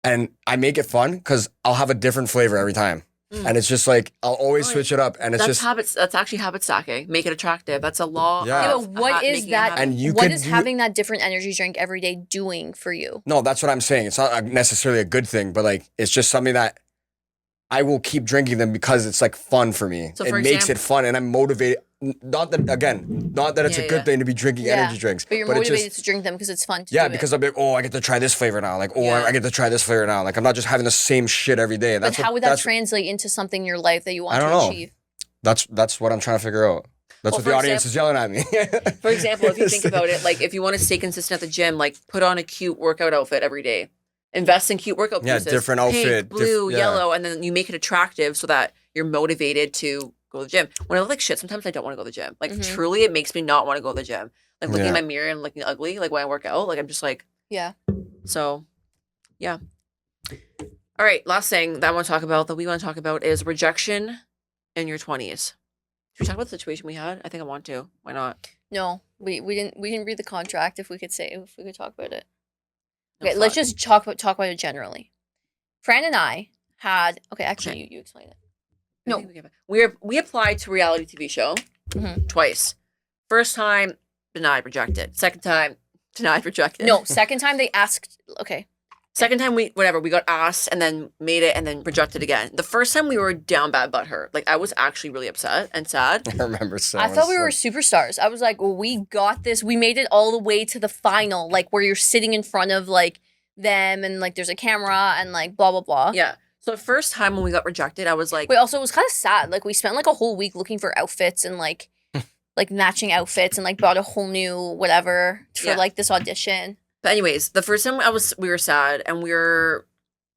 and I make it fun because I'll have a different flavor every time. And it's just like, I'll always Oh, switch it up. And it's that's just, habits. That's actually habit stacking. Make it attractive. That's a law. Yeah. Yeah, of but what is making it that? happen. And you what could is do- having that different energy drink every day doing for you? no, that's what I'm saying. It's not necessarily a good thing, but like, it's just something that I will keep drinking them because it's like fun for me. So it for makes it example- fun and I'm motivated. Not that it's Yeah, a good yeah. thing to be drinking Yeah, energy drinks. But you're it's motivated just, to drink them because it's fun to yeah, do because it. I'm like, oh, I get to try this flavor now. Like, oh, Yeah. I get to try this flavor now. Like, I'm not just having the same shit every day. But how would that translate into something in your life that you want I don't to know. achieve? That's what I'm trying to figure out. That's Well, what the for audience is yelling at me. For example, if you think about it, like if you want to stay consistent at the gym, like put on a cute workout outfit every day. Invest in cute workout Yeah, pieces. different Pink, outfit, blue, yeah. yellow, and then you make it attractive so that you're motivated to go to the gym. When I look like shit, sometimes I don't want to go to the gym. Like Mhm. truly, it makes me not want to go to the gym. Like looking Yeah. in my mirror and looking ugly, like when I work out, like I'm just like, Yeah. so, yeah. All right, last thing that I want to talk about, that we want to talk about, is rejection in your 20s. Should we talk about the situation we had? I think I want to. Why not? No, we didn't read the contract. If we could talk about it. No, Okay, let's fuck. just talk about it generally. Fran and I had actually Okay. you explain it. I No. think we applied to a reality TV show Mhm. twice. First time, denied, rejected. Second time, denied, rejected. No, second time they asked. Okay, Second time we got asked and then made it and then rejected again. The first time we were down bad butthurt. Like I was actually really upset and sad. I remember saying I thought we were superstars. I was like, well, we got this. We made it all the way to the final, like where you're sitting in front of like them and like there's a camera and like blah blah blah. Yeah. So the first time when we got rejected, I was like, Wait, also it was kind of sad. Like we spent like a whole week looking for outfits and like like matching outfits and like bought a whole new whatever for Yeah. like this audition. but anyways, the first time we were sad and we were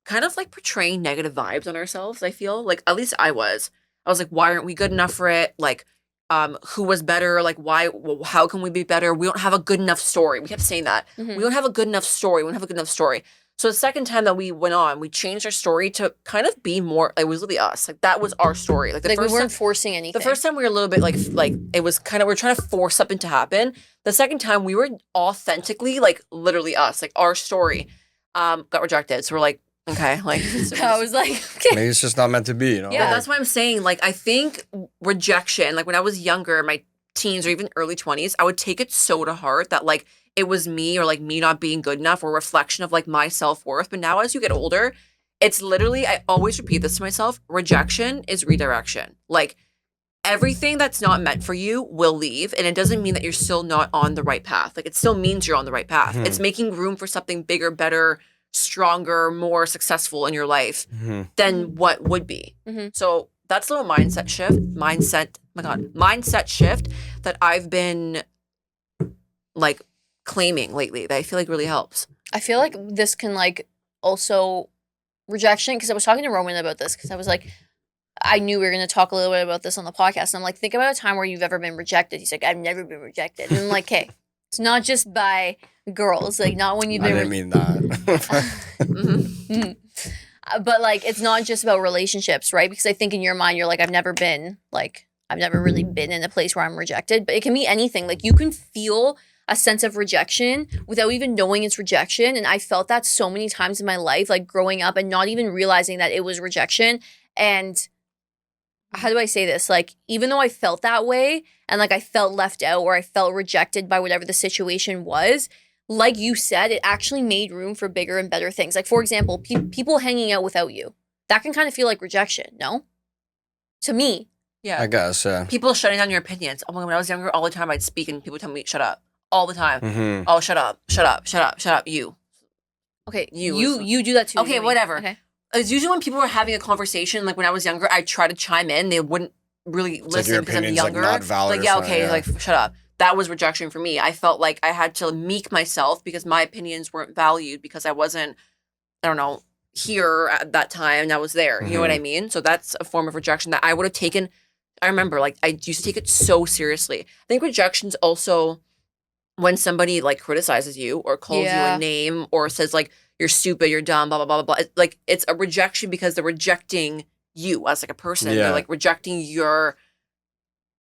kind of like portraying negative vibes on ourselves, I feel. Like at least I was. I was like, why aren't we good enough for it? Like, who was better? Like, how can we be better? We don't have a good enough story. We kept saying that. Mhm. We don't have a good enough story. We don't have a good enough story. So the second time that we went on, we changed our story to kind of be more, it was really us. Like that was our story. Like the Like we first weren't time, forcing anything. the first time we were a little bit like it was kind of, we're trying to force something to happen. The second time we were authentically like literally us, like our story, got rejected. So we're like, okay, like I was like, okay. Maybe it's just not meant to be, you know? Yeah. But that's why I'm saying, like, I think rejection, like when I was younger, my teens or even early 20s, I would take it so to heart that like it was me or like me not being good enough or a reflection of like my self-worth. But now as you get older, it's literally, I always repeat this to myself, rejection is redirection. Like everything that's not meant for you will leave. And it doesn't mean that you're still not on the right path. Like it still means you're on the right path. It's making room for something bigger, better, stronger, more successful in your life than what would be. So that's a little mindset shift that I've been like claiming lately that I feel like really helps. I feel like this can like also rejection, because I was talking to Roman about this because I was like, I knew we were going to talk a little bit about this on the podcast. And I'm like, think about a time where you've ever been rejected. He's like, I've never been rejected. And I'm like, hey, it's not just by girls, like not when you've been. I didn't mean that. But like, it's not just about relationships, right? Because I think in your mind, you're like, I've never really been in a place where I'm rejected. But it can be anything. Like you can feel a sense of rejection without even knowing it's rejection. And I felt that so many times in my life, like growing up and not even realizing that it was rejection. And how do I say this? Like, even though I felt that way and like I felt left out or I felt rejected by whatever the situation was, like you said, it actually made room for bigger and better things. Like, for example, people hanging out without you. That can kind of feel like rejection, no? To me. Yeah. I guess, yeah. People shutting down your opinions. Oh my God, when I was younger, all the time I'd speak and people tell me, shut up. All the time. Oh, shut up. You. Okay, you do that too. Okay, whatever. Okay. It's usually when people were having a conversation, like when I was younger, I'd try to chime in. They wouldn't really listen because I'm younger. Like not valid like, yeah, okay, like shut up. That was rejection for me. I felt like I had to meek myself because my opinions weren't valued because I wasn't, I don't know, here at that time and I was there. You know what I mean? So that's a form of rejection that I would have taken. I remember like I used to take it so seriously. I think rejection's also when somebody like criticizes you or calls you a name or says like, you're stupid, you're dumb, blah, blah, blah, blah, blah. Like, it's a rejection because they're rejecting you as like a person. Yeah. They're like rejecting your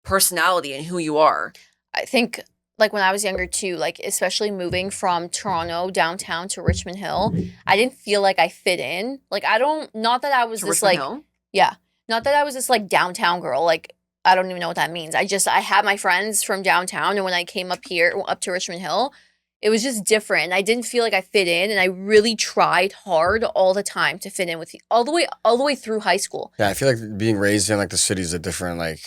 personality and who you are. I think like when I was younger too, like especially moving from Toronto downtown to Richmond Hill, I didn't feel like I fit in. Like not that I was this like, not that I was this like downtown girl. Like, I don't even know what that means. I had my friends from downtown. And when I came up to Richmond Hill, it was just different. I didn't feel like I fit in, and I really tried hard all the time to fit in with you, all the way through high school. Yeah, I feel like being raised in like the city is a different like.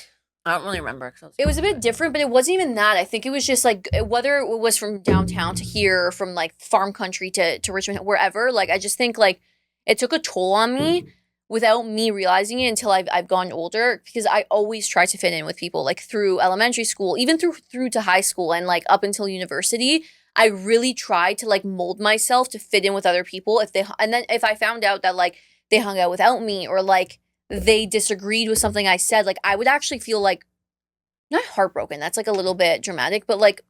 I don't really remember. It was a bit different, but it wasn't even that. I think it was just like whether it was from downtown to here, or from like farm country to Richmond, wherever. Like I just think like it took a toll on me without me realizing it until I've gotten older, because I always try to fit in with people like through elementary school, even through to high school, and like up until university. I really tried to like mold myself to fit in with other people. And then if I found out that like they hung out without me or like they disagreed with something I said, like I would actually feel like not heartbroken. That's like a little bit dramatic, but like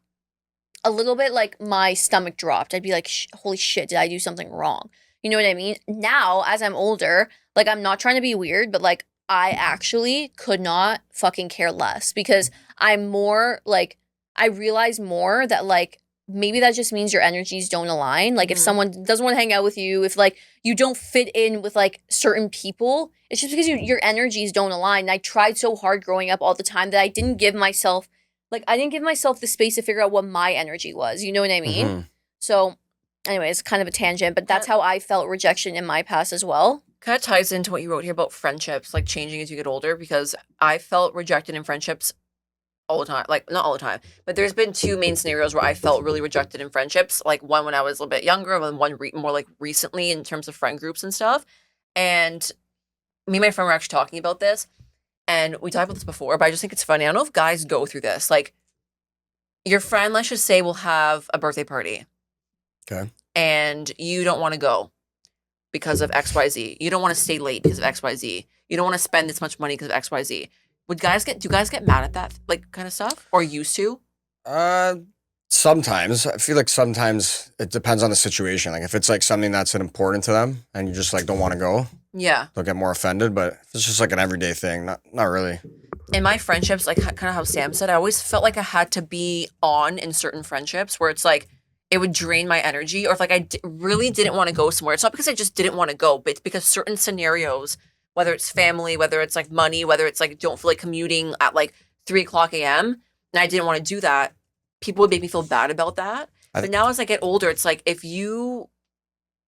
a little bit like my stomach dropped. I'd be like, holy shit, did I do something wrong? You know what I mean? Now, as I'm older, like I'm not trying to be weird, but like I actually could not fucking care less, because I'm more like, I realize more that like, maybe that just means your energies don't align. Like if someone doesn't want to hang out with you, if like you don't fit in with like certain people, it's just because your energies don't align. And I tried so hard growing up all the time that I didn't give myself the space to figure out what my energy was. You know what I mean? So anyway, it's kind of a tangent, but that's how I felt rejection in my past as well. Kind of ties into what you wrote here about friendships, like changing as you get older, because I felt rejected in friendships all the time. Like, not all the time, but there's been two main scenarios where I felt really rejected in friendships. Like one when I was a little bit younger, and one more like recently in terms of friend groups and stuff. And me and my friend were actually talking about this, and we talked about this before, but I just think it's funny. I don't know if guys go through this. Like, your friend, let's just say, will have a birthday party. Okay. And you don't want to go because of XYZ. You don't want to stay late because of XYZ. You don't want to spend this much money because of XYZ. Do guys get mad at that like kind of stuff, or used to? Sometimes. I feel like sometimes it depends on the situation. Like if it's like something that's important to them and you just like don't want to go, yeah, they'll get more offended. But if it's just like an everyday thing, not really. In my friendships, like kind of how Sam said, I always felt like I had to be on in certain friendships where it's like it would drain my energy, or if like I really didn't want to go somewhere. It's not because I just didn't want to go, but it's because certain scenarios, whether it's family, whether it's like money, whether it's like don't feel like commuting at like 3:00 a.m., and I didn't want to do that, people would make me feel bad about that. But now as I get older, it's like, if you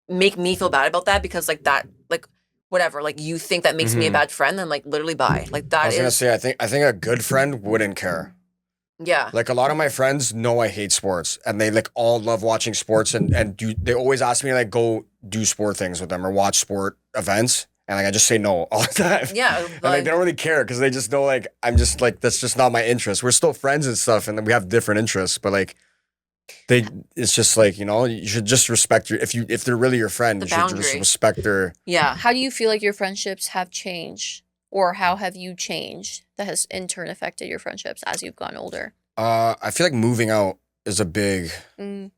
make me feel bad about that because like that, like whatever, like you think that makes me a bad friend, then like literally bye. Like that I was gonna say, I think a good friend wouldn't care. yeah. Like a lot of my friends know I hate sports, and they like all love watching sports, and they always ask me to like go do sport things with them or watch sport events, and like I just say no all the time. Yeah. And like they don't really care because they just know like I'm just like that's just not my interest. We're still friends and stuff, and then we have different interests, but like it's just like, you know, you should just respect if they're really your friend, The you should just boundary. respect their. Yeah. How do you feel like your friendships have changed, or how have you changed that has in turn affected your friendships as you've gotten older? I feel like moving out is a big True.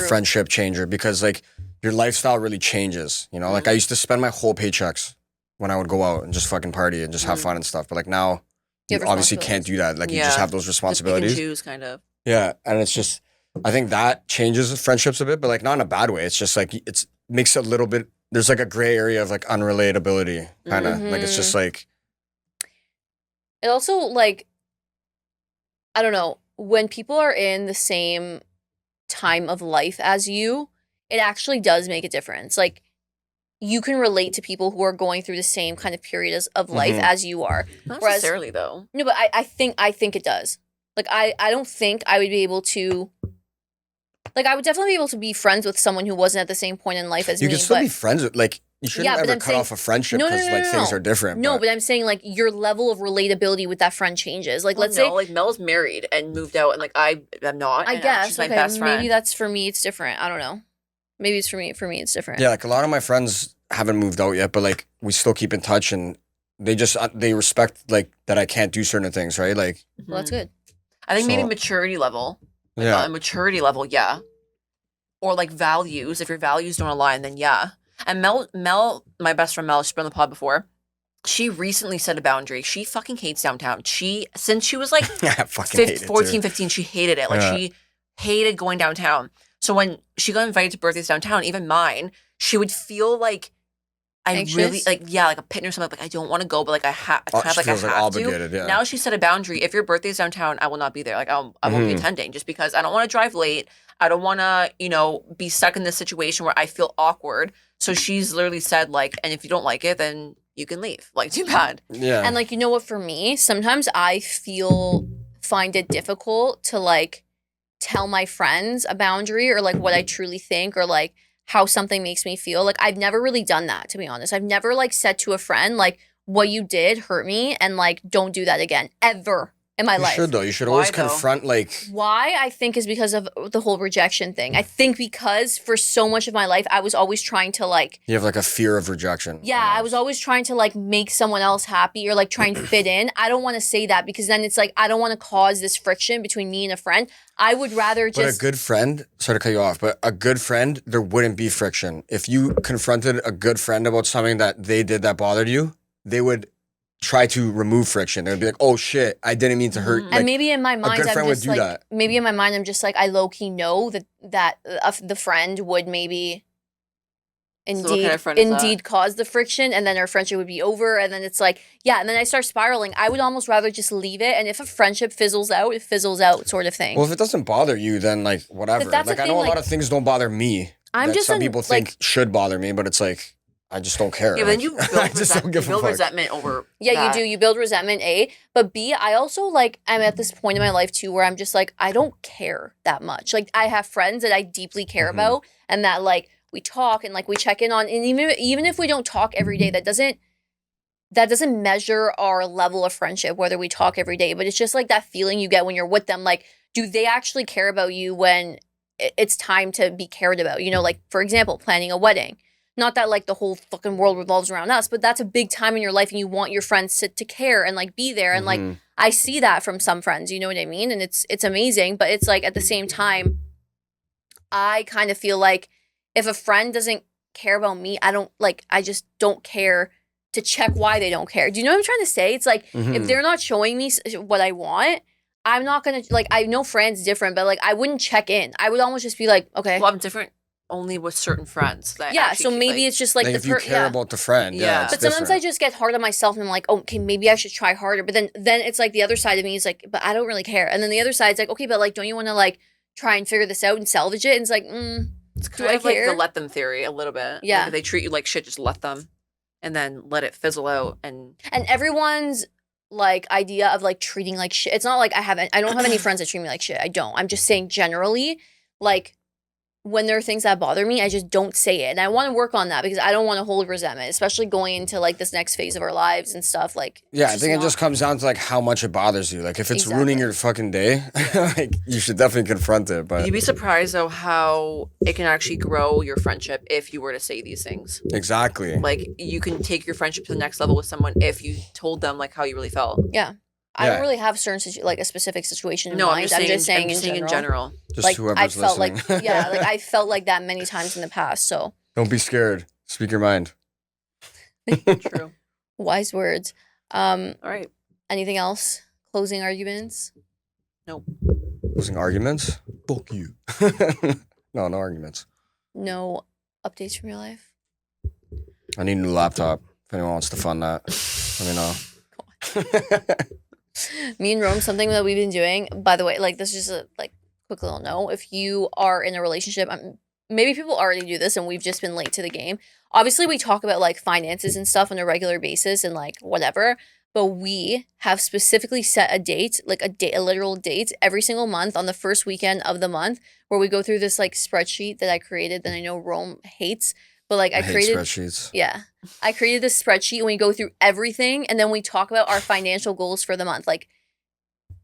friendship changer because like your lifestyle really changes. You know, like I used to spend my whole paychecks when I would go out and just fucking party and just have fun and stuff. But like now, You you have obviously can't do that. Like you just Yeah. have those Just pick and responsibilities. choose, kind of. Yeah, and it's just I think that changes friendships a bit, but like not in a bad way. It's just like it's makes it a little bit. There's like a gray area of like unrelatability, kind of like it's just like It also like, I don't know, when people are in the same time of life as you, it actually does make a difference. Like you can relate to people who are going through the same kind of period of life as you are. Not Whereas- necessarily though. No, but I think it does. Like I don't think I would be able to. Like I would definitely be able to be friends with someone who wasn't at the same point in life as you me. can still but be friends with like you shouldn't Yeah, but ever I'm cut saying- off a friendship No, no, because no, like no, things no. are different. no, but I'm saying like your level of relatability with that friend changes. Like let's say like Mel's married and moved out, and like I'm not. I and guess she's my okay, best friend. maybe that's for me. It's different. I don't know. Maybe it's for me. For me, it's different. Yeah, like a lot of my friends haven't moved out yet, but like we still keep in touch and they just they respect like that I can't do certain things, right? Like Well, that's good. I think maybe So- maturity level. Like yeah, a maturity level, yeah. Or like values. If your values don't align, then yeah. And Mel, my best friend Mel, she's been on the pod before. She recently set a boundary. She fucking hates downtown. Since she was like I fucking hate it, 14, too. 15, she hated it. Like Yeah. she hated going downtown. So when she got invited to birthdays downtown, even mine, she would feel like I Anxious? really like like a pit or something. Like I don't want to go, but like I kind Oh, of she like I feels, have like, to. obligated, yeah. Now she set a boundary. If your birthday's downtown, I will not be there. Like I won't be attending just because I don't want to drive late. I don't want to, be stuck in this situation where I feel awkward. So she's literally said like, and if you don't like it, then you can leave. Like too bad. Yeah. And like, you know what, for me, sometimes I find it difficult to like tell my friends a boundary or like what I truly think or like how something makes me feel. Like I've never really done that, to be honest. I've never like said to a friend like what you did hurt me and like don't do that again ever in my you life. should though. You should Why, always though? confront like Why I think is because of the whole rejection thing. I think because for so much of my life I was always trying to like you have like a fear of rejection. yeah, I was always trying to like make someone else happy or like try and fit in. I don't want to say that because then it's like I don't want to cause this friction between me and a friend. I would rather But just a good friend, sorry to cut you off, but a good friend, there wouldn't be friction. If you confronted a good friend about something that they did that bothered you, they would try to remove friction. They would be like, "Oh shit, I didn't mean to hurt." Mhm. Like, and maybe in my mind good I'm friend would just do like that. maybe in my mind I'm just like I low key know that the friend would maybe what kind indeed of friend is that? indeed cause the friction and then our friendship would be over and then it's like yeah and then I start spiraling. I would almost rather just leave it and if a friendship fizzles out it fizzles out sort of thing. well, if it doesn't bother you, then like whatever. that's Like the I thing, know a like, lot of things don't bother me. I'm that just some an- people like- think should bother me, but it's like I just don't care. Yeah, but then Like, you I build, just don't give a fuck. resentment over. Yeah, that. you do. You build resentment, A. But B, I also like I'm at this point in my life too where I'm just like, I don't care that much. Like I have friends that I deeply care about and that like we talk and like we check in on and even if we don't talk every day, that doesn't measure our level of friendship, whether we talk every day. But it's just like that feeling you get when you're with them. Like, do they actually care about you when it's time to be cared about? You know, like for example, planning a wedding. Not that like the whole fucking world revolves around us, but that's a big time in your life and you want your friends to care and like be there. And like I see that from some friends, you know what I mean? And it's amazing. But it's like at the same time, I kind of feel like if a friend doesn't care about me, I just don't care to check why they don't care. Do you know what I'm trying to say? It's like if they're not showing me what I want, I'm not gonna like. I know friends different, but like I wouldn't check in. I would almost just be like, okay, Well, I'm different. only with certain friends. That Yeah, actually so keep, maybe like, it's just like the if you care about the friend, Yeah. it's But sometimes different. I just get hard on myself and I'm like, oh, okay, maybe I should try harder. But then it's like the other side of me is like, but I don't really care. And then the other side's like, okay, but like, don't you want to like try and figure this out and salvage it? And it's like, it's do kind I of like the care? let them theory a little bit. Yeah. Like if they treat you like shit, just let them, and then let it fizzle out. And everyone's like idea of like treating like shit. It's not like I don't have any friends that treat me like shit. I don't. I'm just saying generally, like when there are things that bother me, I just don't say it. And I want to work on that because I don't want to hold resentment, especially going into like this next phase of our lives and stuff. Like, Yeah, I it's think it not- just comes down to like how much it bothers you. Like if it's ruining Exactly. your fucking day, like you should definitely confront it. But you'd be surprised though how it can actually grow your friendship if you were to say these things. exactly. Like you can take your friendship to the next level with someone if you told them like how you really felt. Yeah. I Yeah. don't really have like a specific situation in No, mind. I'm just saying in general. Just Like whoever's I felt listening. like yeah, like I felt like that many times in the past. So Don't be scared. Speak your mind. True. wise words. All right. Anything else? Closing arguments? Losing arguments? Fuck you. No arguments. No updates from your life? I need a new laptop. If anyone wants to fund that, let me know. Me and Rome, something that we've been doing, by the way, like this is just a like quick little note. If you are in a relationship, maybe people already do this and we've just been late to the game. Obviously, we talk about like finances and stuff on a regular basis and like whatever, but we have specifically set a date, like a literal date every single month on the first weekend of the month where we go through this like spreadsheet that I created that I know Rome hates, but like I hate created spreadsheets. Yeah. I created this spreadsheet and we go through everything and then we talk about our financial goals for the month. Like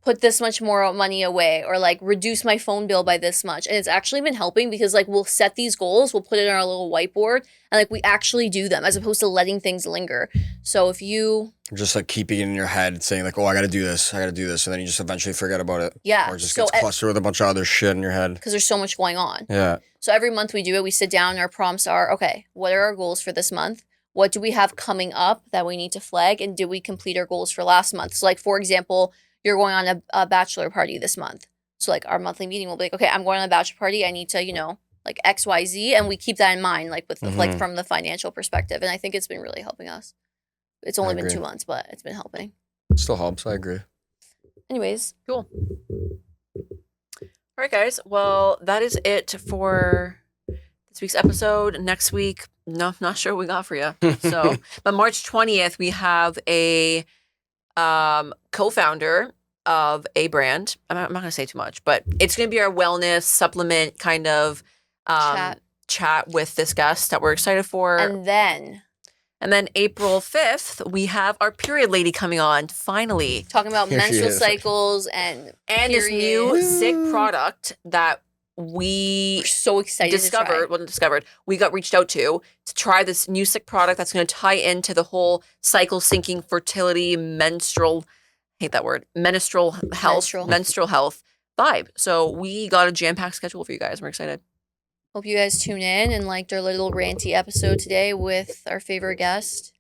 put this much more money away or like reduce my phone bill by this much. And it's actually been helping because like we'll set these goals, we'll put it on our little whiteboard and like we actually do them as opposed to letting things linger. So if you Just like keeping it in your head saying like, oh, I got to do this. And then you just eventually forget about it. Yeah. Or it just So gets clustered with a bunch of other shit in your head. because there's so much going on. Yeah. So every month we do it, we sit down and our prompts are, okay, what are our goals for this month? What do we have coming up that we need to flag? And did we complete our goals for last month? So like, for example, you're going on a bachelor party this month. So like our monthly meeting will be like, okay, I'm going on a bachelor party. I need to, like X, Y, Z. And we keep that in mind, like with like from the financial perspective. And I think it's been really helping us. It's only been agree. 2 months, but it's been helping. It still helps. I agree. Anyways, Cool. All right, guys. Well, that is it for this week's episode. Next week, no, not sure what we got for you. So, but March 20th, we have a co-founder of a brand. I'm not going to say too much, but it's going to be our wellness supplement kind of chat with this guest that we're excited for. and then April 5th, we have our period lady coming on, finally. talking about Here she menstrual is. cycles and This new periods. sick product that we We're so excited to try. we got reached out to try this new sick product that's going to tie into the whole cycle syncing, fertility, menstrual health vibe. So we got a jam-packed schedule for you guys. We're excited. Hope you guys tune in and liked our little ranty episode today with our favorite guest.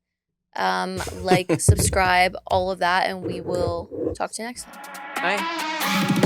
Like, subscribe, all of that, and we will talk to you next time. Bye.